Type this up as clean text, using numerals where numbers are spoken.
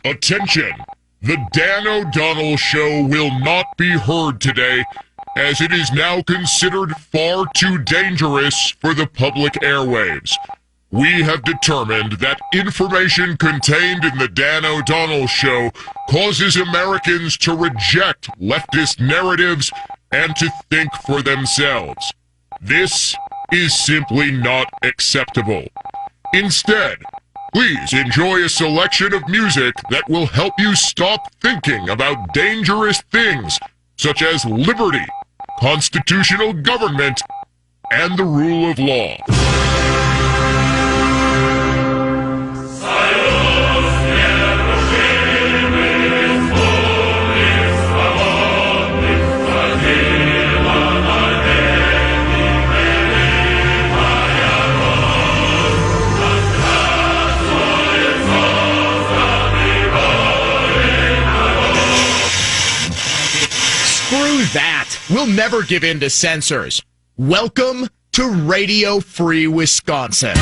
Attention! The Dan ODonnell Show will not be heard today, as it is now considered far too dangerous for the public airwaves. We have determined that information contained in the Dan ODonnell Show causes Americans to reject leftist narratives and to think for themselves. This is simply not acceptable. Instead, please enjoy a selection of music that will help you stop thinking about dangerous things such as liberty, constitutional government, and the rule of law. Screw that. We'll never give in to censors. Welcome to Radio Free Wisconsin.